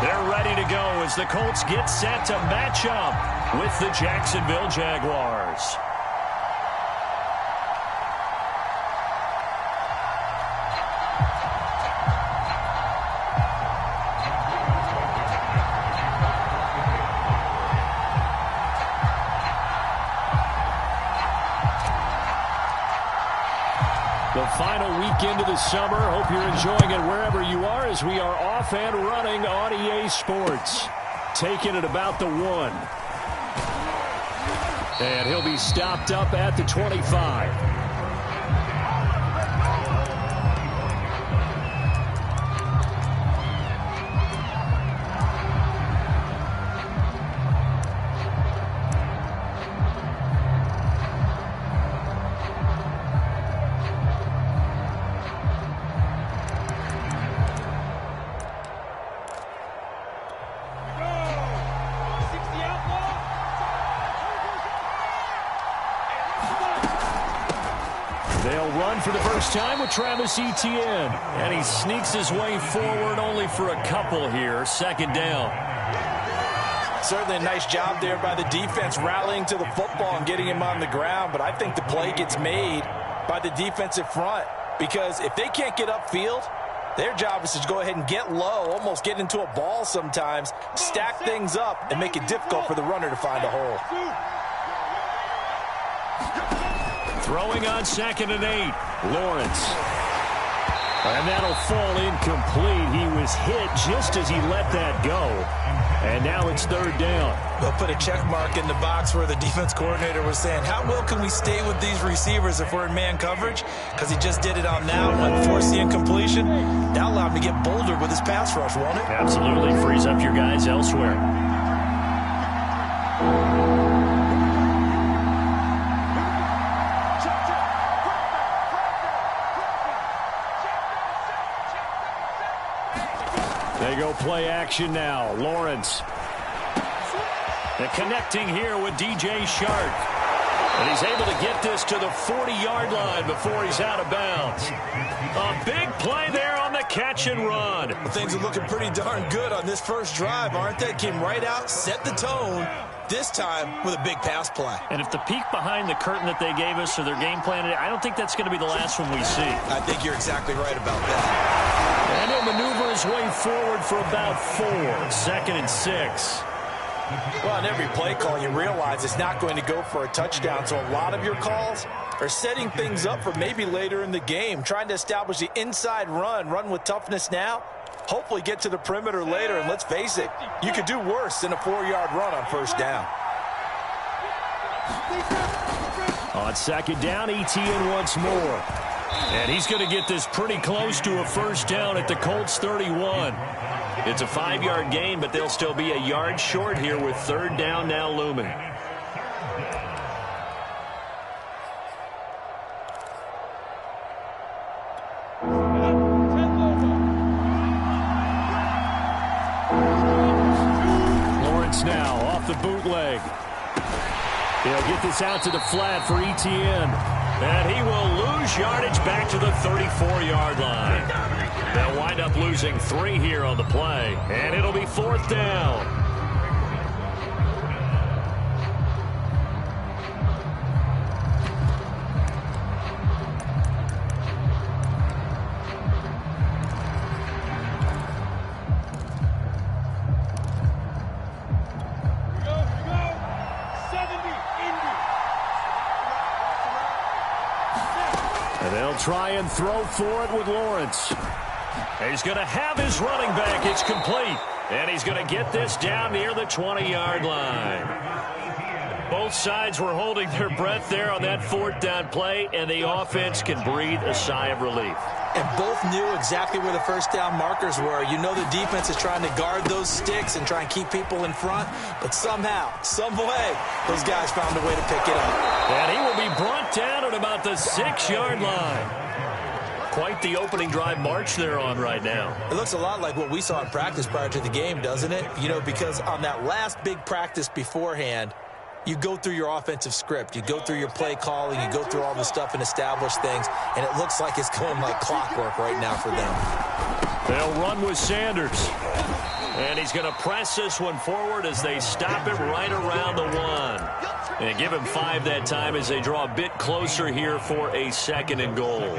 They're ready to go as the Colts get set to match up with the Jacksonville Jaguars. The final weekend of the summer. Hope you're enjoying it wherever you are as we are off and running on EA Sports. Taking it about the 1. And he'll be stopped up at the 25. They'll run for the first time with Travis Etienne. And he sneaks his way forward only for a couple here. Second down. Certainly a nice job there by the defense rallying to the football and getting him on the ground. But I think the play gets made by the defensive front. Because if they can't get upfield, their job is to go ahead and get low, almost get into a ball sometimes, stack things up, and make it difficult for the runner to find a hole. Throwing on 2nd and 8. Lawrence. And that'll fall incomplete. He was hit just as he let that go. And now it's 3rd down. They'll put a check mark in the box where the defense coordinator was saying, how well can we stay with these receivers if we're in man coverage? Because he just did it on that one, forced the incompletion. That allowed him to get bolder with his pass rush, won't it? Absolutely. Frees up your guys elsewhere. They go play action now. Lawrence. And connecting here with DJ Chark. And he's able to get this to the 40-yard line before he's out of bounds. A big play there on the catch and run. Well, things are looking pretty darn good on this first drive, aren't they? Came right out, set the tone, this time with a big pass play. And if the peek behind the curtain that they gave us or their game plan, I don't think that's going to be the last one we see. I think you're exactly right about that. And he'll maneuver his way forward for about 4. 2nd and 6. Well, in every play call, you realize it's not going to go for a touchdown. So a lot of your calls are setting things up for maybe later in the game, trying to establish the inside run with toughness now, hopefully get to the perimeter later. And let's face it, you could do worse than a 4-yard run on first down. On 2nd down, Etienne once more. And he's going to get this pretty close to a first down at the Colts 31. It's a 5-yard gain, but they'll still be a yard short here with 3rd down now looming. Lawrence now off the bootleg. He'll get this out to the flat for Etienne. And he will lose yardage back to the 34-yard line. They'll wind up losing 3 here on the play. And it'll be 4th down. And they'll try and throw for it with Lawrence. He's going to have his running back. It's complete. And he's going to get this down near the 20-yard line. Both sides were holding their breath there on that 4th down play, and the offense can breathe a sigh of relief. And both knew exactly where the first down markers were. You know the defense is trying to guard those sticks and try and keep people in front, but somehow, some way, those guys found a way to pick it up. And he will be brought down at about the 6-yard line. Quite the opening drive march they're on right now. It looks a lot like what we saw in practice prior to the game, doesn't it? You know, because on that last big practice beforehand, you go through your offensive script. You go through your play calling. You go through all the stuff and establish things. And it looks like it's going like clockwork right now for them. They'll run with Sanders. And he's going to press this one forward as they stop him right around the 1. And give him 5 that time as they draw a bit closer here for a 2nd and goal.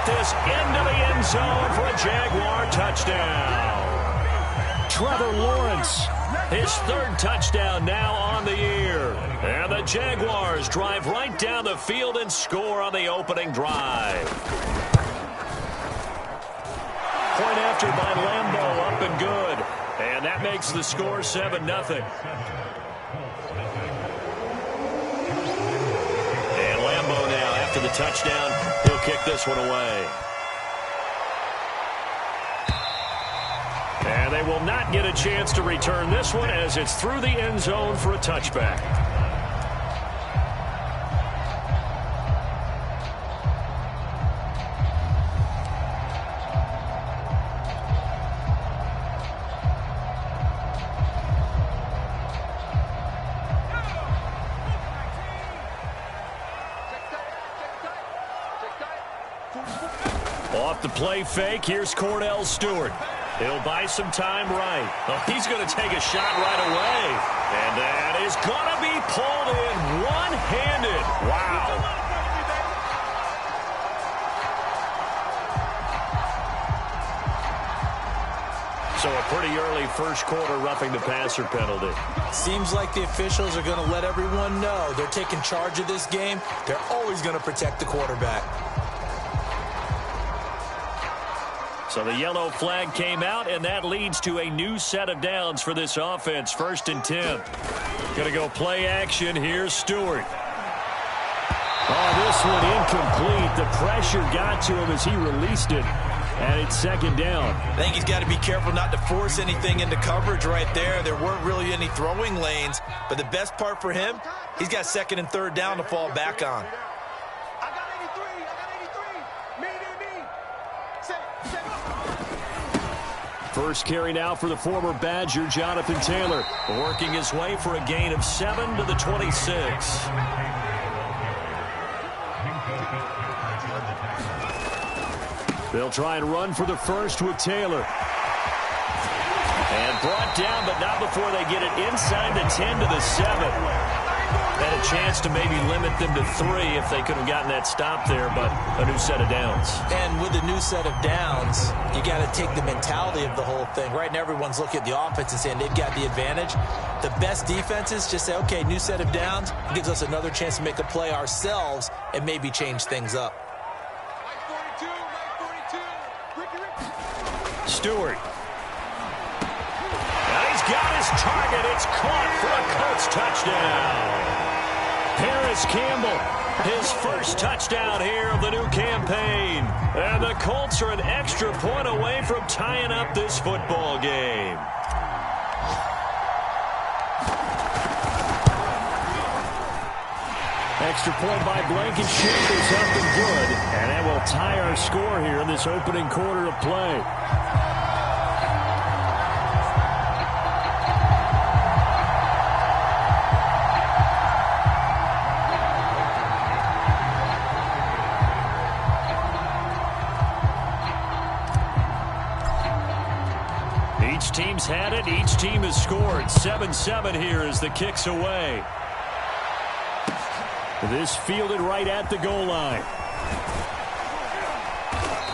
This into the end zone for a Jaguar touchdown. Trevor Lawrence, his 3rd touchdown now on the year. And the Jaguars drive right down the field and score on the opening drive. Point after by Lambeau, up and good. And that makes the score 7-0. And Lambeau now, after the touchdown, he'll kick this one away. And they will not get a chance to return this one as it's through the end zone for a touchback. Off the play fake, here's Cordell Stewart. He'll buy some time right. Oh, he's going to take a shot right away. And that is going to be pulled in one-handed. Wow. So a pretty early first quarter roughing the passer penalty. Seems like the officials are going to let everyone know they're taking charge of this game. They're always going to protect the quarterback. So the yellow flag came out, and that leads to a new set of downs for this offense. 1st and 10. Going to go play action. Here's Stewart. Oh, this one incomplete. The pressure got to him as he released it, and it's 2nd down. I think he's got to be careful not to force anything into coverage right there. There weren't really any throwing lanes, but the best part for him, he's got 2nd and 3rd down to fall back on. First carry now for the former Badger, Jonathan Taylor, working his way for a gain of 7 to the 26. They'll try and run for the first with Taylor. And brought down, but not before they get it inside the 10 to the 7. Had a chance to maybe limit them to 3 if they could have gotten that stop there, but a new set of downs. And with a new set of downs, you got to take the mentality of the whole thing. Right now, everyone's looking at the offense and saying they've got the advantage. The best defenses just say, okay, new set of downs. It gives us another chance to make a play ourselves and maybe change things up. Stewart. Now he's got his target. It's caught for a Colts touchdown. Paris Campbell, his first touchdown here of the new campaign. And the Colts are an extra point away from tying up this football game. Extra point by Blankenship is up and good. And that will tie our score here in this opening quarter of play. Each team's had it. Each team has scored. 7-7 here as the kick's away. This fielded right at the goal line.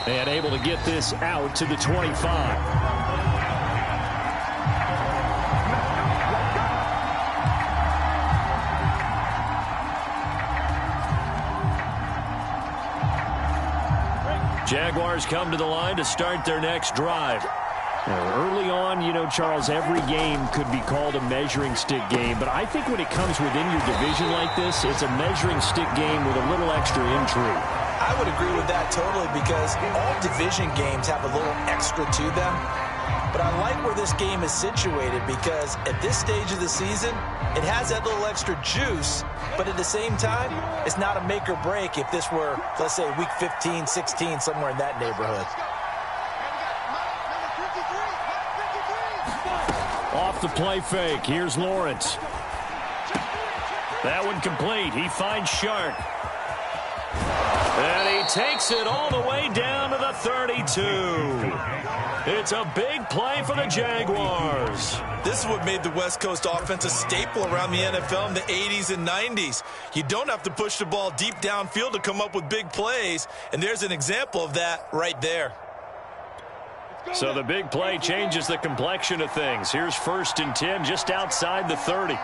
And able to get this out to the 25. Jaguars come to the line to start their next drive. Early on, you know, Charles, every game could be called a measuring stick game. But I think when it comes within your division like this, it's a measuring stick game with a little extra intrigue. I would agree with that totally because all division games have a little extra to them. But I like where this game is situated because at this stage of the season, it has that little extra juice, but at the same time, it's not a make or break if this were, let's say, week 15, 16, somewhere in that neighborhood. Off the play fake, here's Lawrence. That one complete. He finds Shark. And he takes it all the way down to the 32. It's a big play for the Jaguars. This is what made the West Coast offense a staple around the NFL in the 80s and 90s. You don't have to push the ball deep downfield to come up with big plays, and there's an example of that right there. So the big play changes the complexion of things. Here's 1st and 10 just outside the 30. A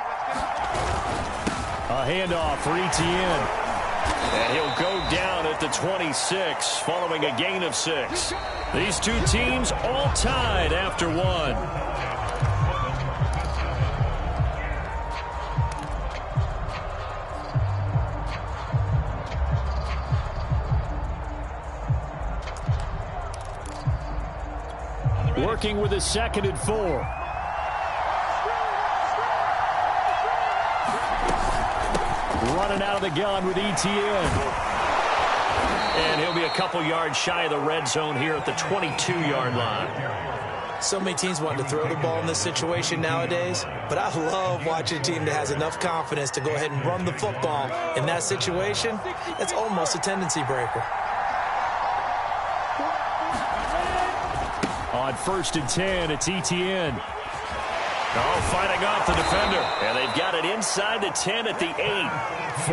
handoff for Etienne. And he'll go down at the 26 following a gain of 6. These two teams all tied after one. Working with a 2nd and 4. Running out of the gun with Etienne. And he'll be a couple yards shy of the red zone here at the 22-yard line. So many teams want to throw the ball in this situation nowadays, but I love watching a team that has enough confidence to go ahead and run the football. In that situation, that's almost a tendency breaker. On 1st and 10, it's Etienne. Oh, fighting off the defender. And they've got it inside the 10 at the 8.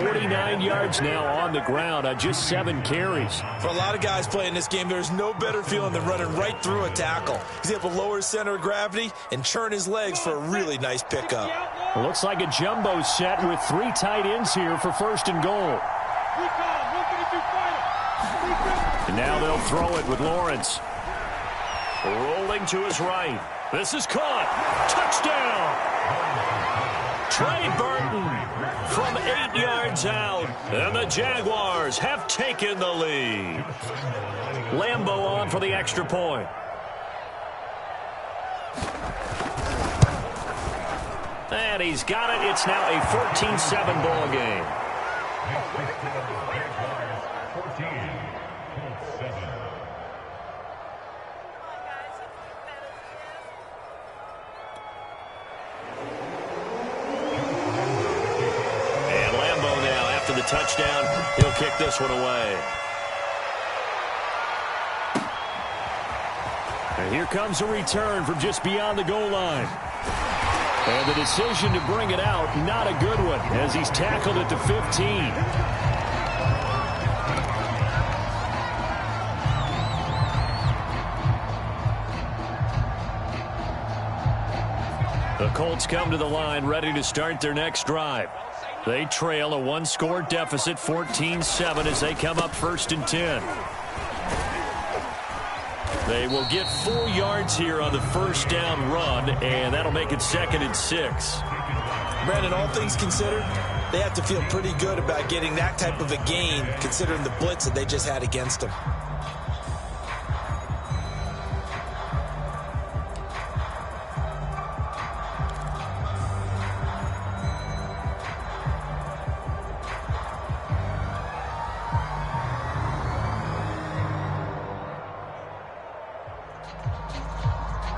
49 yards now on the ground on just 7 carries. For a lot of guys playing this game, there's no better feeling than running right through a tackle. He's able to lower his center of gravity and churn his legs for a really nice pickup. Looks like a jumbo set with 3 tight ends here for 1st and goal. And now they'll throw it with Lawrence. Rolling to his right. This is caught. Touchdown. Trey Burton from 8 yards out. And the Jaguars have taken the lead. Lambeau on for the extra point. And he's got it. It's now a 14-7 ball game. Touchdown. He'll kick this one away. And here comes a return from just beyond the goal line. And the decision to bring it out, not a good one, as he's tackled at the 15. The Colts come to the line ready to start their next drive. They trail a 1-score deficit, 14-7, as they come up 1st and 10. They will get 4 yards here on the 1st down run, and that'll make it 2nd and 6. Brandon, all things considered, they have to feel pretty good about getting that type of a gain, considering the blitz that they just had against them.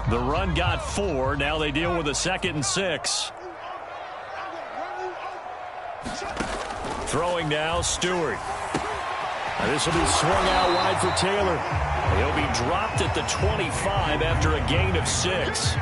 The run got 4. Now they deal with a 2nd and 6. Throwing now, Stewart. Now this will be swung out wide for Taylor. He'll be dropped at the 25 after a gain of 6.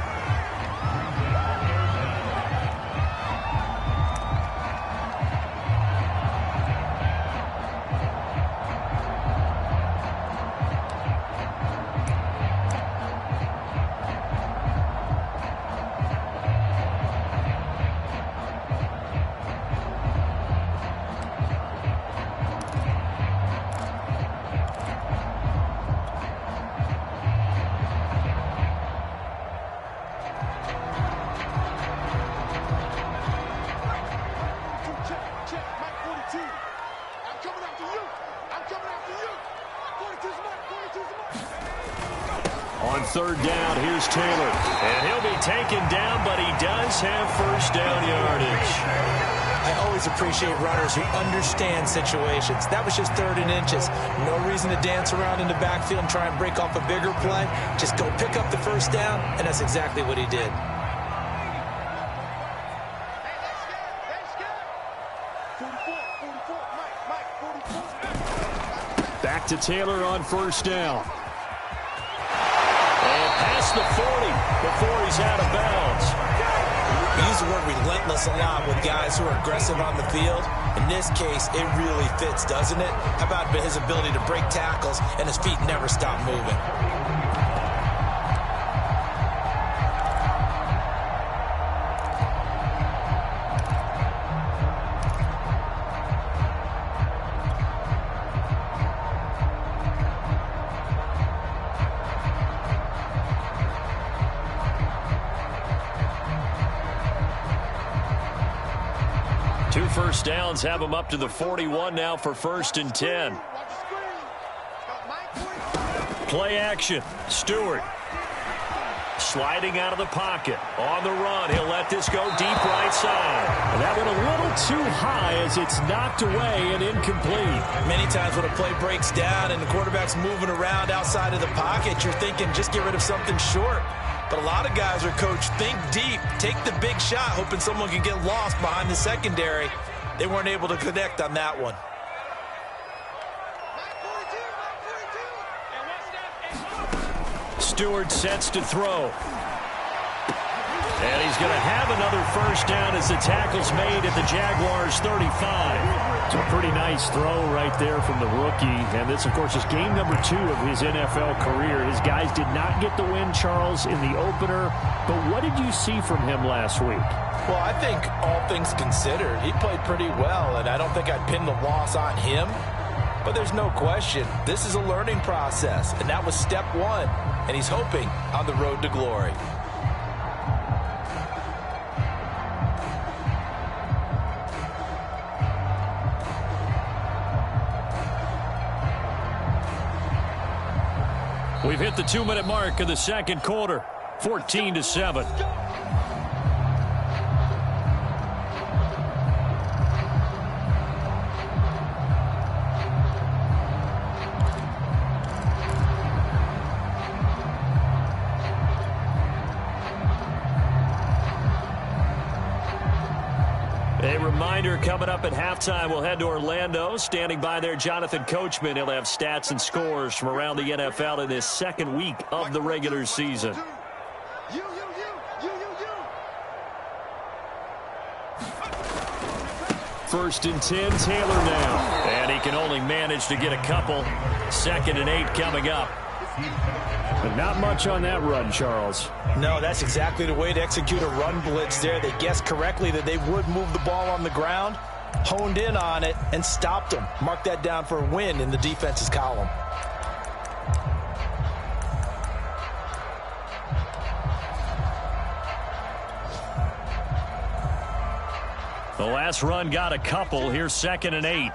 On third down, here's Taylor. And he'll be taken down, but he does have first down yardage. I always appreciate runners who understand situations. That was just 3rd and inches. No reason to dance around in the backfield and try and break off a bigger play. Just go pick up the first down, and that's exactly what he did. Back to Taylor on first down. And past the 40 before he's out of bounds. We use the word relentless a lot with guys who are aggressive on the field. In this case, it really fits, doesn't it? How about his ability to break tackles and his feet never stop moving? First downs have him up to the 41 now for 1st and 10. Play action. Stewart sliding out of the pocket. On the run, he'll let this go deep right side. And that one a little too high as it's knocked away and incomplete. Many times when a play breaks down and the quarterback's moving around outside of the pocket, you're thinking just get rid of something short. But a lot of guys are coached, think deep, take the big shot, hoping someone can get lost behind the secondary. They weren't able to connect on that one. Stewart sets to throw. And he's going to have another first down as the tackle's made at the Jaguars' 35. It's a pretty nice throw right there from the rookie. And this, of course, is game number 2 of his NFL career. His guys did not get the win, Charles, in the opener. But what did you see from him last week? Well, I think all things considered, he played pretty well, and I don't think I'd pin the loss on him. But there's no question, this is a learning process, and that was step 1, and he's hoping on the road to glory. We've hit the 2-minute mark of the second quarter, 14-7. A reminder, coming up at halftime, we'll head to Orlando. Standing by there, Jonathan Coachman. He'll have stats and scores from around the NFL in this second week of the regular season. First and 10, Taylor now. And he can only manage to get a couple. 2nd and 8 coming up. But not much on that run, Charles. No, that's exactly the way to execute a run blitz there. They guessed correctly that they would move the ball on the ground, honed in on it, and stopped them. Mark that down for a win in the defense's column. The last run got a couple. Here's 2nd and 8.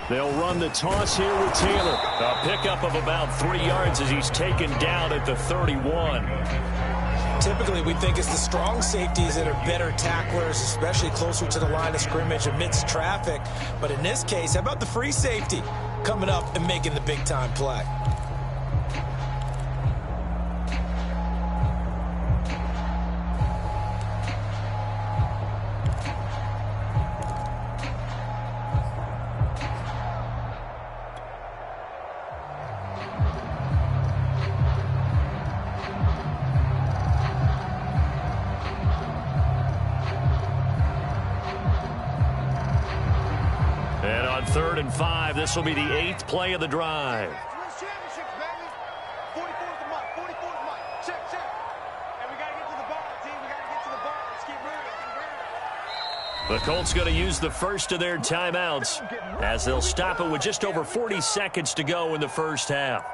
They'll run the toss here with Taylor. A pickup of about 3 yards as he's taken down at the 31. Typically, we think it's the strong safeties that are better tacklers, especially closer to the line of scrimmage amidst traffic. But in this case, how about the free safety coming up and making the big-time play? Third and 5. This will be the 8th play of the drive. The Colts going to use the first of their timeouts as they'll stop it with just over 40 seconds to go in the first half.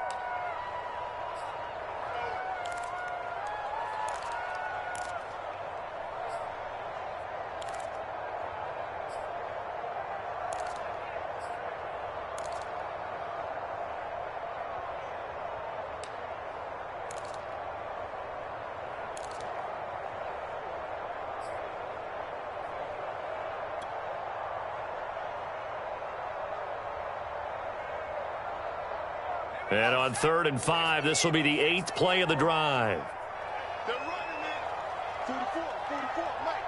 And on 3rd and 5, this will be the 8th play of the drive. They're running it. 44, Mike,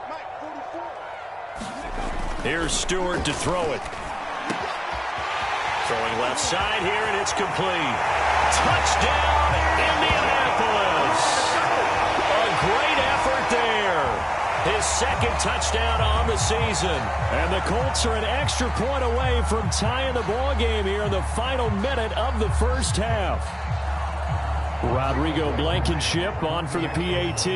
44. Here's Stewart to throw it. Throwing left side here, and it's complete. Touchdown, Indianapolis. A great effort there. His 2nd touchdown on the season. And the Colts are an extra point away from tying the ball game here in the final minute of the first half. Rodrigo Blankenship on for the PAT.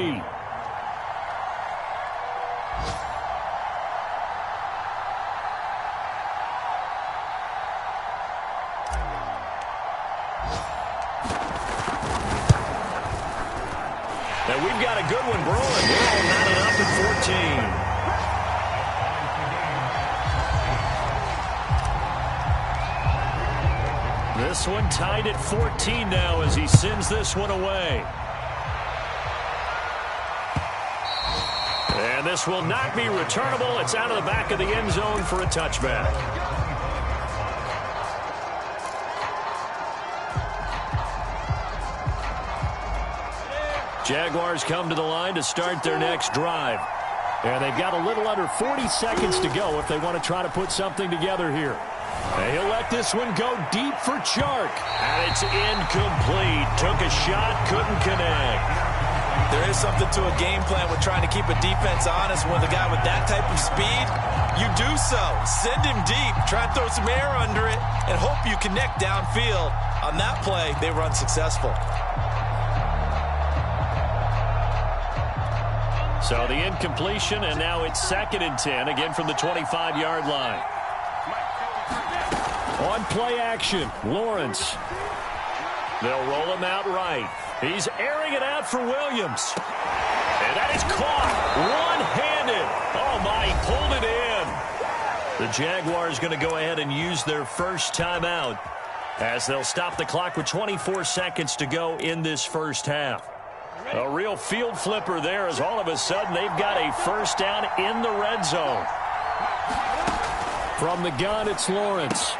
And we've got a good one brewing. We're all knotted up at 14. This one tied at 14 now as he sends this one away. And this will not be returnable. It's out of the back of the end zone for a touchback. Jaguars come to the line to start their next drive. And they've got a little under 40 seconds to go if they want to try to put something together here. And he'll let this one go deep for Chark. And it's incomplete. Took a shot, couldn't connect. There is something to a game plan with trying to keep a defense honest with a guy with that type of speed. You do so. Send him deep. Try and throw some air under it and hope you connect downfield. On that play, they were unsuccessful. So the incompletion, and now it's 2nd and 10, again from the 25-yard line. On play action, Lawrence. They'll roll him out right. He's airing it out for Williams. And that is caught one-handed. Oh, my, he pulled it in. The Jaguars going to go ahead and use their first timeout as they'll stop the clock with 24 seconds to go in this first half. A real field flipper there as all of a sudden they've got a first down in the red zone. From the gun, it's Lawrence.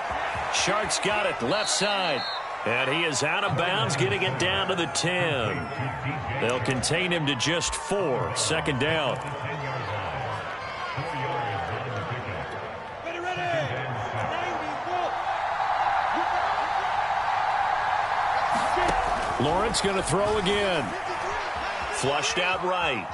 Shark's got it left side. And he is out of bounds, getting it down to the 10. They'll contain him to just 4. 2nd down. Lawrence going to throw again. Flushed out right.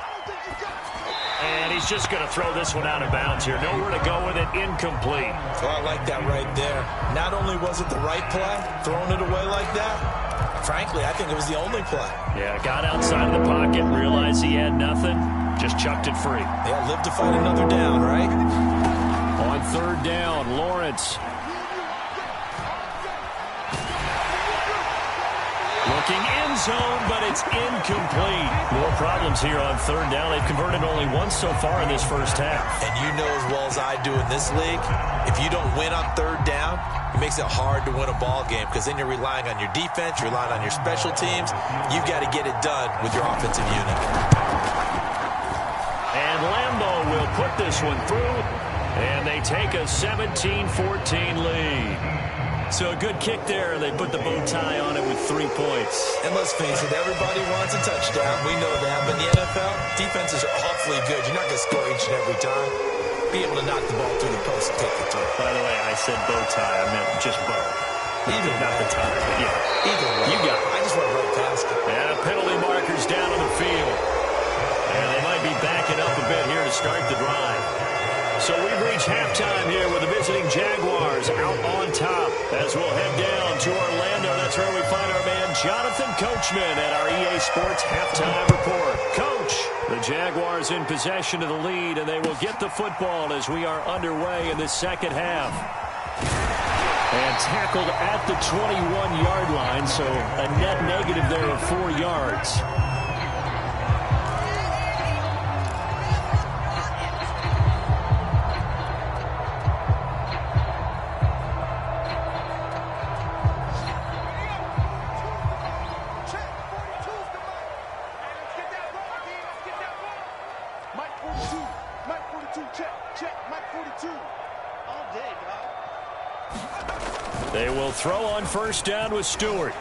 And he's just going to throw this one out of bounds here. Nowhere to go with it. Incomplete. Well, I like that right there. Not only was it the right play, throwing it away like that, frankly, I think it was the only play. Yeah, got outside of the pocket, realized he had nothing, just chucked it free. Yeah, live to fight another down, right? On 3rd down, Lawrence. Looking end zone, but it's incomplete. More problems here on 3rd down. They've converted only once so far in this first half. And you know as well as I do in this league, if you don't win on 3rd down, it makes it hard to win a ball game because then you're relying on your defense, you're relying on your special teams. You've got to get it done with your offensive unit. And Lambeau will put this one through, and they take a 17-14 lead. So a good kick there, and they put the bow tie on it with 3 points. And let's face it, everybody wants a touchdown. We know that. But in the NFL, defenses are awfully good. You're not going to score each and every time. Be able to knock the ball through the post and take the throw. By the way, I said bow tie. I meant just bow. Either not the tie. Yeah. Either way. You got it. I just went right past it. And a penalty marker's down on the field. And they might be backing up a bit here to start the drive. So we've reached halftime here with the visiting Jaguars out on top as we'll head down to Orlando. That's where we find our man Jonathan Coachman at our EA Sports Halftime Report. Coach, the Jaguars in possession of the lead, and they will get the football as we are underway in the second half. And tackled at the 21-yard line, so a net negative there of 4 yards. They will throw on first down with Stewart.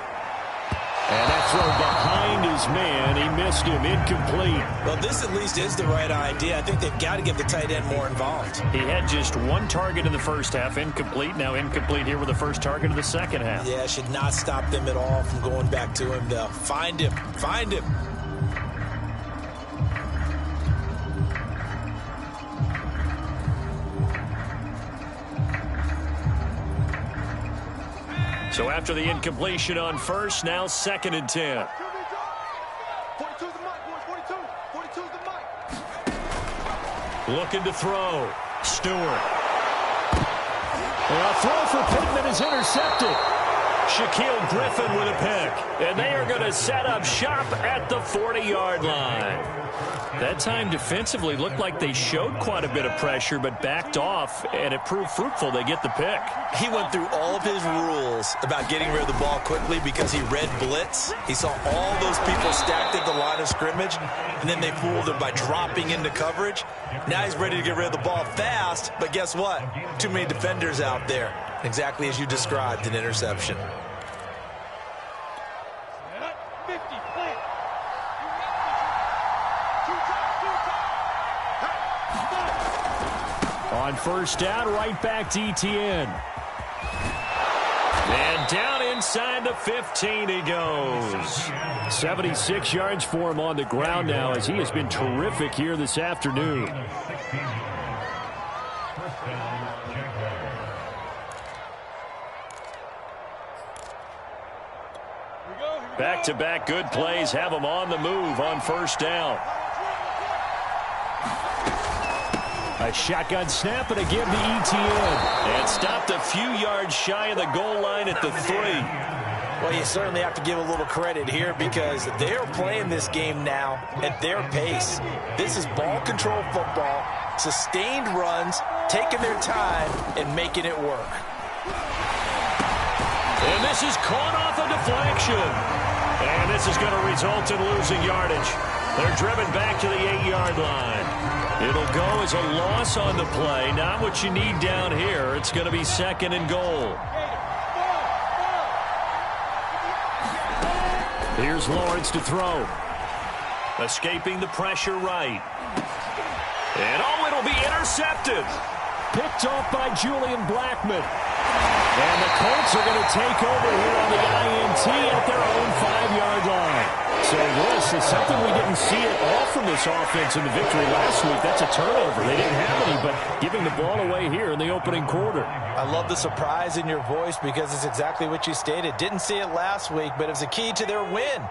And that throw behind his man. He missed him. Incomplete. Well, this at least is the right idea. I think they've got to get the tight end more involved. He had just one target in the first half. Incomplete. Now incomplete here with the first target of the second half. Yeah, should not stop them at all from going back to him, though. Find him. Find him. So after the incompletion on first, now 2nd and 10. 42's the mic, boys. 42's the mic. Looking to throw. Stewart. A throw for Pittman is intercepted. Shaquille Griffin with a pick. And they are going to set up shop at the 40-yard line. That time defensively looked like they showed quite a bit of pressure but backed off, and it proved fruitful. They get the pick. He went through all of his rules about getting rid of the ball quickly because he read blitz. He saw all those people stacked at the line of scrimmage, and then they fooled him by dropping into coverage. Now he's ready to get rid of the ball fast, but guess what? Too many defenders out there. Exactly as you described, an interception. 50, plant. On first down, right back to ETN. And down inside the 15 he goes. 76 yards for him on the ground now as he has been terrific here this afternoon. Back-to-back good plays have him on the move on first down. A shotgun snap and a give to ETN. And stopped a few yards shy of the goal line at the 3. Well, you certainly have to give a little credit here because they're playing this game now at their pace. This is ball control football, sustained runs, taking their time, and making it work. And this is caught off a deflection. And this is going to result in losing yardage. They're driven back to the 8-yard line. It'll go as a loss on the play. Not what you need down here. It's going to be 2nd and goal. Here's Lawrence to throw. Escaping the pressure right. And it'll be intercepted. Picked off by Julian Blackmon. And the Colts are going to take over here on the INT at their own 5-yard line. So this is something we didn't see at all from this offense in the victory last week. That's a turnover. They didn't have any, but giving the ball away here in the opening quarter. I love the surprise in your voice because it's exactly what you stated. Didn't see it last week, but it was a key to their win.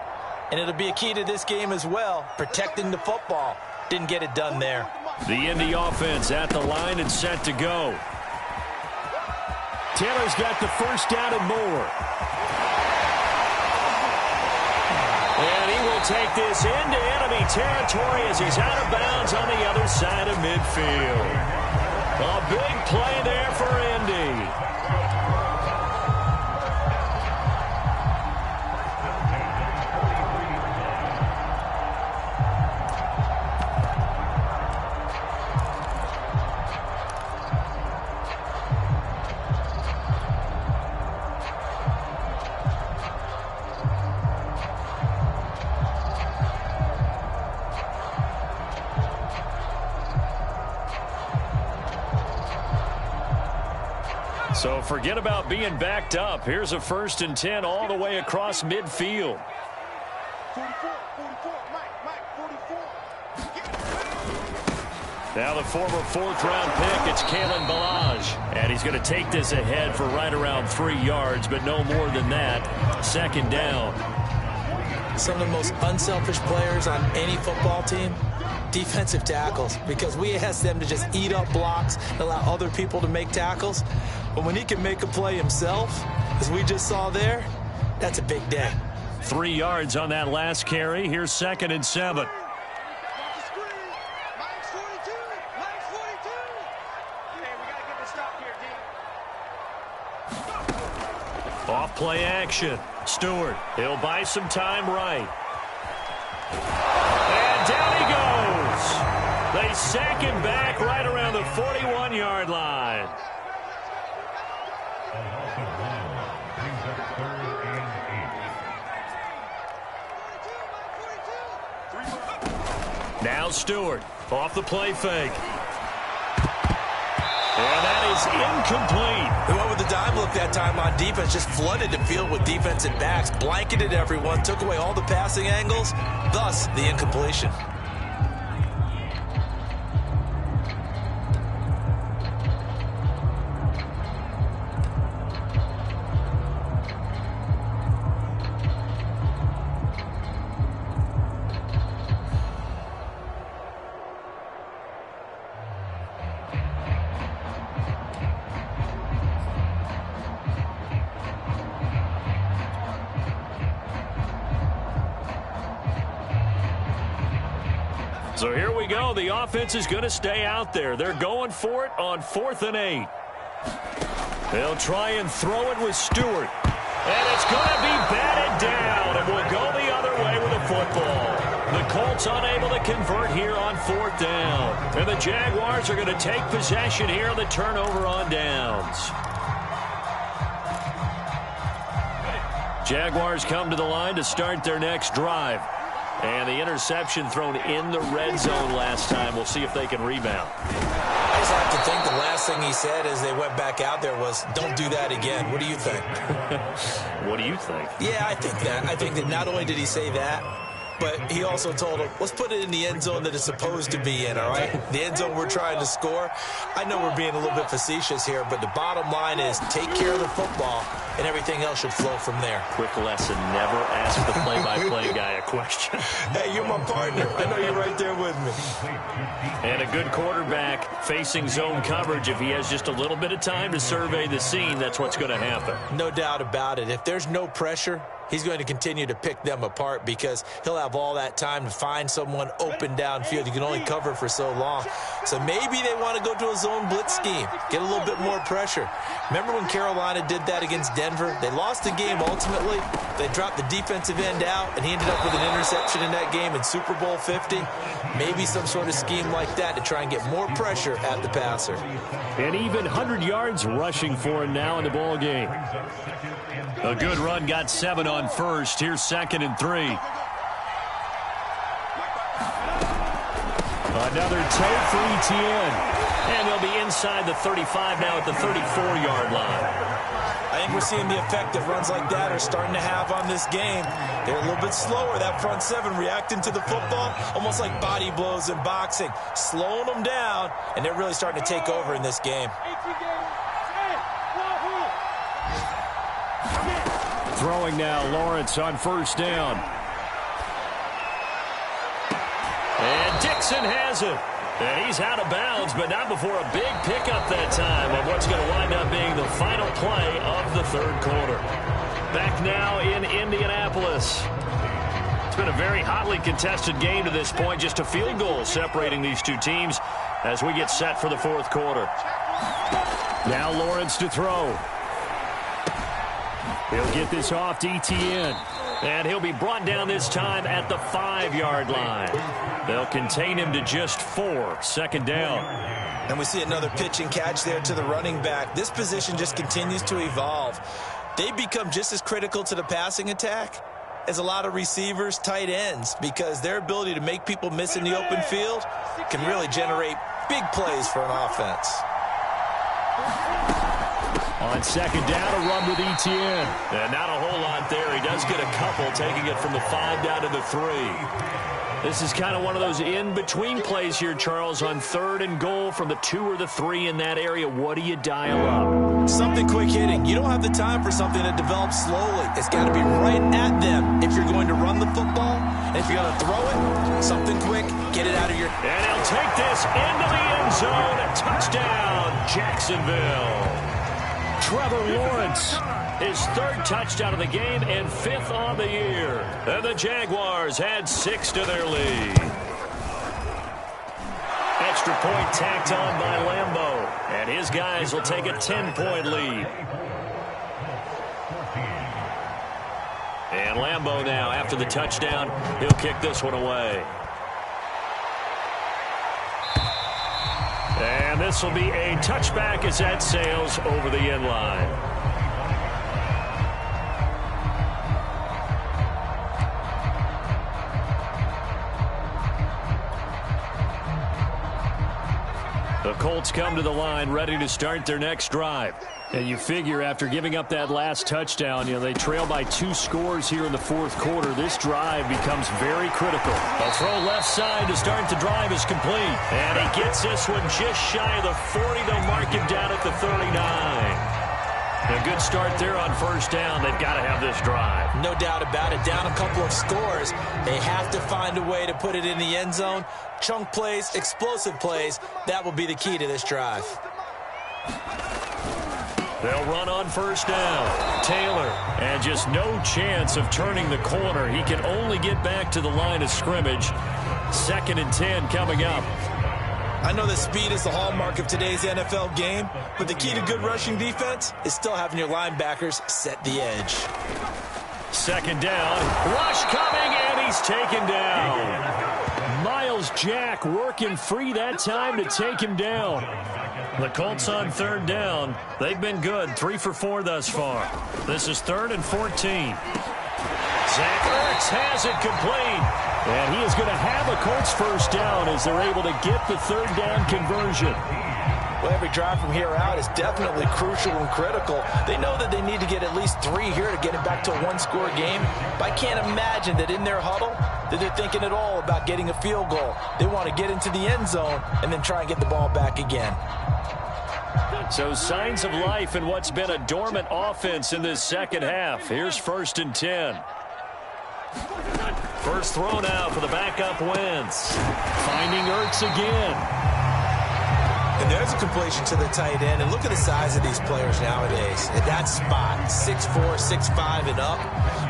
And it'll be a key to this game as well, protecting the football. Didn't get it done there. The Indy offense at the line and set to go. Taylor's got the first down and more. And he will take this into enemy territory as he's out of bounds on the other side of midfield. A big play there for Indy. So forget about being backed up. Here's a 1st and 10 all the way across midfield. 44, Mike, 44. Now the former 4th-round pick, it's Kalen Ballage. And he's going to take this ahead for right around 3 yards, but no more than that. 2nd down. Some of the most unselfish players on any football team, defensive tackles, because we ask them to just eat up blocks and allow other people to make tackles. But when he can make a play himself, as we just saw there, that's a big day. 3 yards on that last carry. Here's 2nd and 7. Mike's 42. Mike's 42. Hey, we got to get this stop here, D. Off play action. Stewart, he'll buy some time right. And down he goes. They sack him back right around the 41-yard line. Now Stewart off the play fake. And that is incomplete. They went with the dime look that time on defense, just flooded the field with defensive backs, blanketed everyone, took away all the passing angles, thus the incompletion. So here we go. The offense is going to stay out there. They're going for it on 4th and 8. They'll try and throw it with Stewart. And it's going to be batted down, and we'll go the other way with the football. The Colts unable to convert here on 4th down. And the Jaguars are going to take possession here on the turnover on downs. Jaguars come to the line to start their next drive. And the interception thrown in the red zone last time. We'll see if they can rebound. I just have to think the last thing he said as they went back out there was, don't do that again. What do you think? What do you think? Yeah, I think that. I think that not only did he say that, but he also told him, let's put it in the end zone that it's supposed to be in, all right? The end zone we're trying to score. I know we're being a little bit facetious here, but the bottom line is take care of the football, and everything else should flow from there. Quick lesson, never ask the play-by-play guy a question. Hey, you're my partner. I know you're right there with me. And a good quarterback facing zone coverage. If he has just a little bit of time to survey the scene, that's what's going to happen. No doubt about it. If there's no pressure, he's going to continue to pick them apart because he'll have all that time to find someone open downfield. You can only cover for so long. So maybe they want to go to a zone blitz scheme, get a little bit more pressure. Remember when Carolina did that against Denver? They lost the game ultimately. They dropped the defensive end out, and he ended up with an interception in that game in Super Bowl 50. Maybe some sort of scheme like that to try and get more pressure at the passer. And even 100 yards rushing for him now in the ball game. A good run, got 7 on first. Here's 2nd and 3. Another take for Etienne. And they'll be inside the 35 now at the 34-yard line. I think we're seeing the effect that runs like that are starting to have on this game. They're a little bit slower, that front seven, reacting to the football, almost like body blows in boxing, slowing them down, and they're really starting to take over in this game. Throwing now, Lawrence on 1st down. And Dixon has it. And he's out of bounds, but not before a big pickup that time of what's going to wind up being the final play of the 3rd quarter. Back now in Indianapolis. It's been a very hotly contested game to this point. Just a field goal separating these two teams as we get set for the 4th quarter. Now Lawrence to throw. He'll get this off to Etienne. And he'll be brought down this time at the 5-yard line. They'll contain him to just 4. 2nd down. And we see another pitch and catch there to the running back. This position just continues to evolve. They become just as critical to the passing attack as a lot of receivers, tight ends, because their ability to make people miss in the open field can really generate big plays for an offense. On 2nd down, a run with Etienne. And not a whole lot there. He does get a couple, taking it from the 5 down to the 3. This is kind of one of those in-between plays here, Charles, on 3rd and goal from the 2 or the 3 in that area. What do you dial up? Something quick hitting. You don't have the time for something that develops slowly. It's got to be right at them if you're going to run the football. And if you're going to throw it, something quick, get it out of your... And he'll take this into the end zone. A touchdown, Jacksonville. Trevor Lawrence, his 3rd touchdown of the game and 5th on the year. And the Jaguars add 6 to their lead. Extra point tacked on by Lambeau. And his guys will take a 10-point lead. And Lambeau now, after the touchdown, he'll kick this one away. And this will be a touchback as that sails over the end line. The Colts come to the line ready to start their next drive. And you figure after giving up that last touchdown, they trail by 2 scores here in the fourth quarter. This drive becomes very critical. A throw left side to start the drive is complete. And he gets this one just shy of the 40. They'll mark him down at the 39. A good start there on first down. They've got to have this drive. No doubt about it. Down a couple of scores. They have to find a way to put it in the end zone. Chunk plays, explosive plays. That will be the key to this drive. They'll run on first down. Taylor, and just no chance of turning the corner. He can only get back to the line of scrimmage. 2nd and 10 coming up. I know that speed is the hallmark of today's NFL game, but the key to good rushing defense is still having your linebackers set the edge. 2nd down. Rush coming, and he's taken down. Myles Jack working free that time to take him down. The Colts on 3rd down. They've been good. 3 for 4 thus far. This is 3rd and 14. Zach Ertz has it complete. And he is going to have a Colts first down as they're able to get the 3rd down conversion. Well, every drive from here out is definitely crucial and critical. They know that they need to get at least 3 here to get it back to a 1-score game. But I can't imagine that in their huddle that they're thinking at all about getting a field goal. They want to get into the end zone and then try and get the ball back again. So signs of life in what's been a dormant offense in this second half. Here's 1st and 10. First throw now for the backup Wentz. Finding Ertz again. And there's a completion to the tight end. And look at the size of these players nowadays. At that spot, 6'4", 6'5", and up.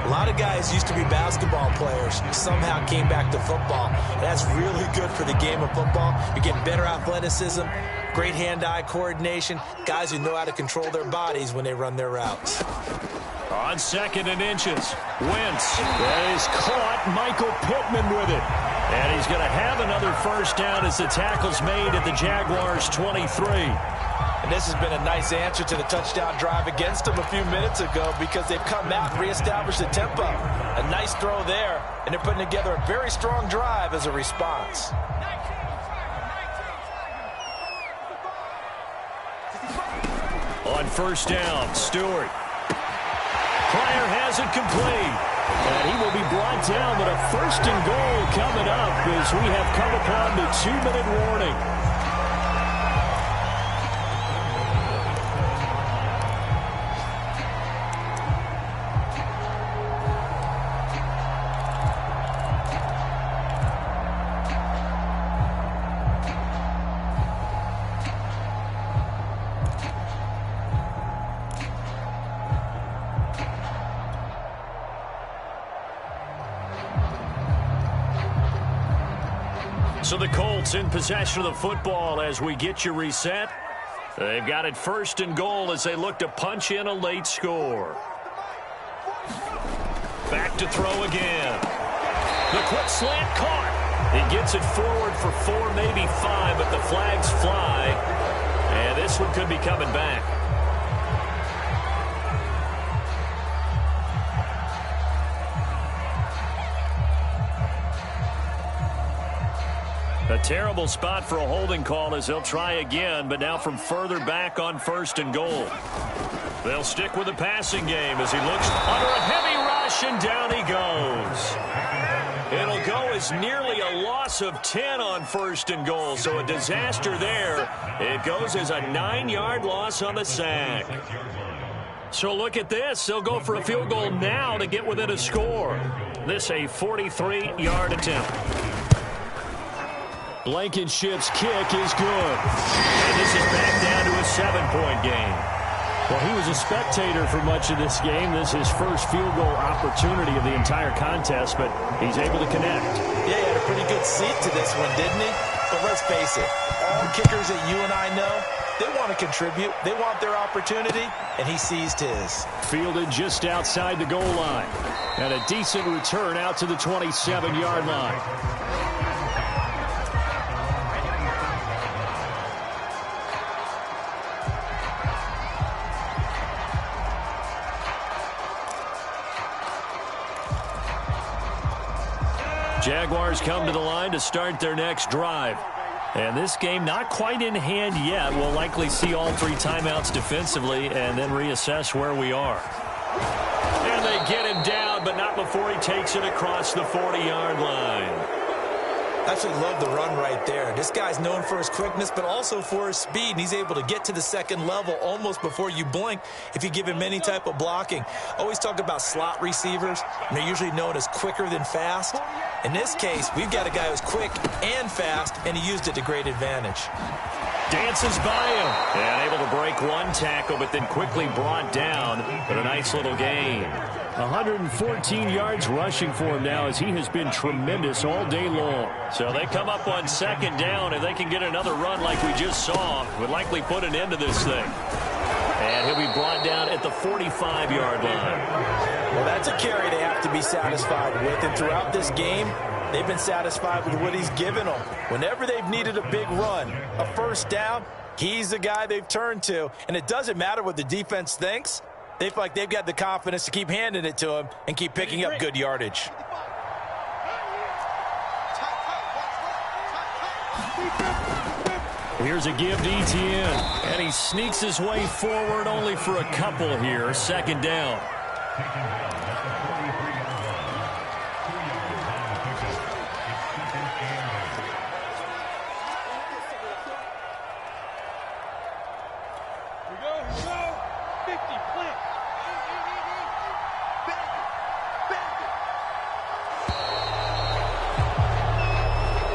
A lot of guys used to be basketball players. Somehow came back to football. And that's really good for the game of football. You get better athleticism, great hand-eye coordination, guys who know how to control their bodies when they run their routes. On 2nd and inches, Wentz is caught. Michael Pittman with it. And he's going to have another first down as the tackle's made at the Jaguars' 23. And this has been a nice answer to the touchdown drive against them a few minutes ago because they've come out and reestablished the tempo. A nice throw there, and they're putting together a very strong drive as a response. On first down, Stewart. Pryor has it complete. And he will be brought down, but a 1st and goal coming up as we have come upon the 2-minute warning. So the Colts in possession of the football as we get you reset. They've got it 1st and goal as they look to punch in a late score. Back to throw again. The quick slant caught. He gets it forward for 4, maybe 5, but the flags fly. And this one could be coming back. A terrible spot for a holding call as they'll try again, but now from further back on 1st and goal. They'll stick with the passing game as he looks under a heavy rush, and down he goes. It'll go as nearly a loss of 10 on 1st and goal, so a disaster there. It goes as a 9-yard loss on the sack. So look at this. They'll go for a field goal now to get within a score. This a 43-yard attempt. Blankenship's kick is good. And this is back down to a 7-point game. Well, he was a spectator for much of this game. This is his first field goal opportunity of the entire contest, but he's able to connect. Yeah, he had a pretty good seat to this one, didn't he? But let's face it, all kickers that you and I know, they want to contribute. They want their opportunity, and he seized his. Fielded just outside the goal line. And a decent return out to the 27-yard line. Jaguars come to the line to start their next drive. And this game not quite in hand yet. We'll likely see all 3 timeouts defensively and then reassess where we are. And they get him down, but not before he takes it across the 40-yard line. I actually love the run right there. This guy's known for his quickness, but also for his speed. And he's able to get to the second level almost before you blink if you give him any type of blocking. Always talk about slot receivers, and they're usually known as quicker than fast. In this case, we've got a guy who's quick and fast, and he used it to great advantage. Dances by him. And able to break 1 tackle, but then quickly brought down. But a nice little gain. 114 yards rushing for him now as he has been tremendous all day long. So they come up on 2nd down, and they can get another run like we just saw. Would likely put an end to this thing. And he'll be brought down at the 45-yard line. Well, that's a carry they have to be satisfied with. And throughout this game, they've been satisfied with what he's given them. Whenever they've needed a big run, a first down, he's the guy they've turned to. And it doesn't matter what the defense thinks. They feel like they've got the confidence to keep handing it to him and keep picking up good yardage. Here's a give to Etienne. And he sneaks his way forward only for a couple here. 2nd down.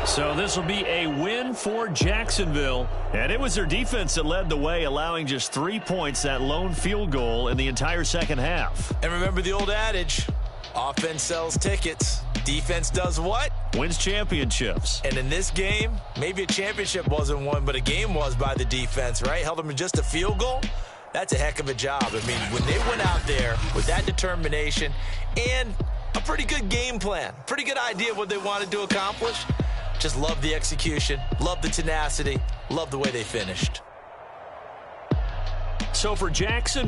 So this will be a win for Jacksonville. And it was their defense that led the way, allowing just 3 points, that lone field goal in the entire second half. And remember the old adage, offense sells tickets. Defense does what? Wins championships. And in this game, maybe a championship wasn't won, but a game was by the defense, right? Held them to just a field goal. That's a heck of a job. I mean, when they went out there with that determination and a pretty good game plan, pretty good idea of what they wanted to accomplish, just love the execution, love the tenacity, love the way they finished. So for Jackson,